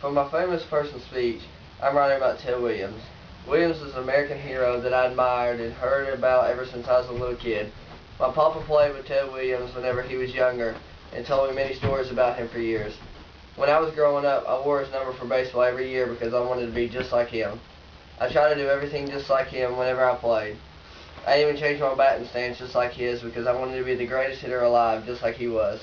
For my famous person speech, I'm writing about Ted Williams. Williams is an American hero that I admired and heard about ever since I was a little kid. My papa played with Ted Williams whenever he was younger and told me many stories about him for years. When I was growing up, I wore his number for baseball every year because I wanted to be just like him. I tried to do everything just like him whenever I played. I even changed my batting stance just like his because I wanted to be the greatest hitter alive just like he was.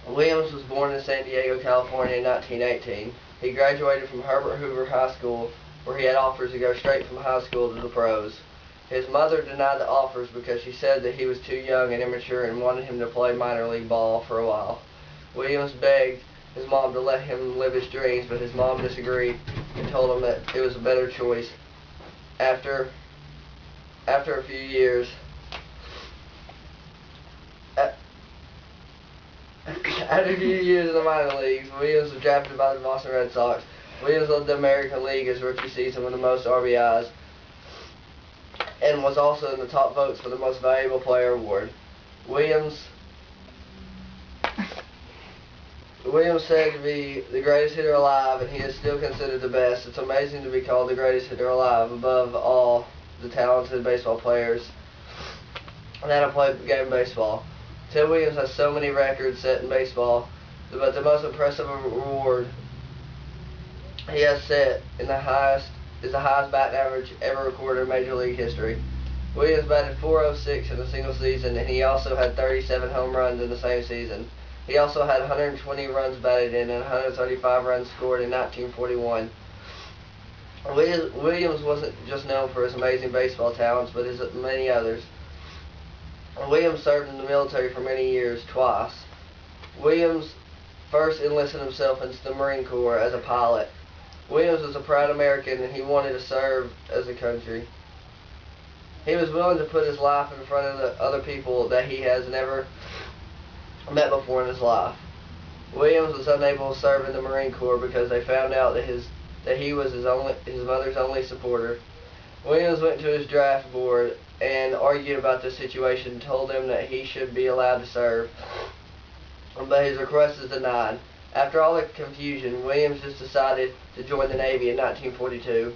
Williams was born in San Diego, California in 1918. He graduated from Herbert Hoover High School, where he had offers to go straight from high school to the pros. His mother denied the offers because she said that he was too young and immature and wanted him to play minor league ball for a while. Williams begged his mom to let him live his dreams, but his mom disagreed and told him that it was a better choice. After a few years, After a few years in the minor leagues, Williams was drafted by the Boston Red Sox. Williams led the American League his rookie season with the most RBIs and was also in the top votes for the Most Valuable Player award. Williams said to be the greatest hitter alive, and he is still considered the best. It's amazing to be called the greatest hitter alive above all the talented baseball players that have played the game of baseball. Ted Williams has so many records set in baseball, but the most impressive award he has set is the highest batting average ever recorded in Major League history. Williams batted .406 in a single season, and he also had 37 home runs in the same season. He also had 120 runs batted in and 135 runs scored in 1941. Williams wasn't just known for his amazing baseball talents, but his many others. Williams served in the military for many years, twice. Williams first enlisted himself into the Marine Corps as a pilot. Williams was a proud American and he wanted to serve as a country. He was willing to put his life in front of the other people that he has never met before in his life. Williams was unable to serve in the Marine Corps because they found out that he was his mother's only supporter. Williams went to his draft board and argued about this situation and told them that he should be allowed to serve, but his request was denied. After all the confusion, Williams just decided to join the Navy in 1942.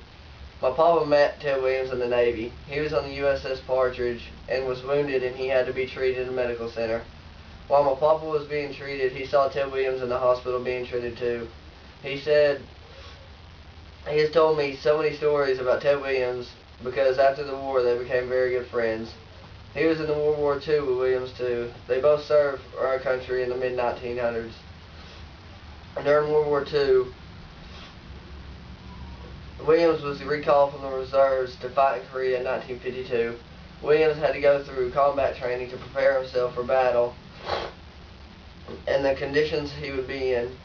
My papa met Ted Williams in the Navy. He was on the USS Partridge and was wounded, and he had to be treated in a medical center. While my papa was being treated, he saw Ted Williams in the hospital being treated too. He has told me so many stories about Ted Williams because after the war they became very good friends. He was in the World War II with Williams too. They both served our country in the mid-1900s. During World War II, Williams was recalled from the reserves to fight in Korea in 1952. Williams had to go through combat training to prepare himself for battle and the conditions he would be in.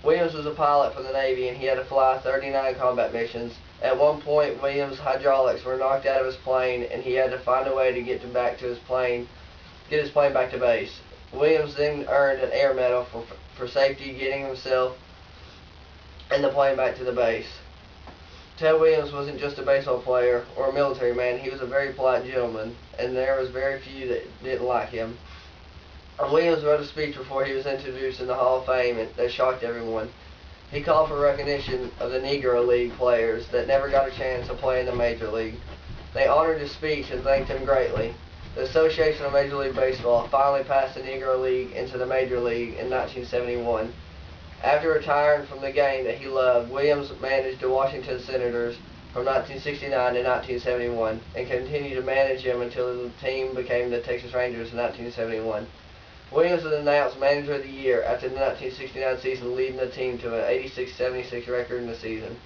Williams was a pilot for the Navy and he had to fly 39 combat missions. At one point, Williams' hydraulics were knocked out of his plane and he had to find a way to get his plane back to base. Williams then earned an air medal for safety getting himself and the plane back to the base. Ted Williams wasn't just a baseball player or a military man, he was a very polite gentleman, and there was very few that didn't like him. Williams wrote a speech before he was introduced in the Hall of Fame that shocked everyone. He called for recognition of the Negro League players that never got a chance to play in the Major League. They honored his speech and thanked him greatly. The Association of Major League Baseball finally passed the Negro League into the Major League in 1971. After retiring from the game that he loved, Williams managed the Washington Senators from 1969 to 1971 and continued to manage them until the team became the Texas Rangers in 1971. Williams was announced Manager of the Year after the 1969 season, leading the team to an 86-76 record in the season.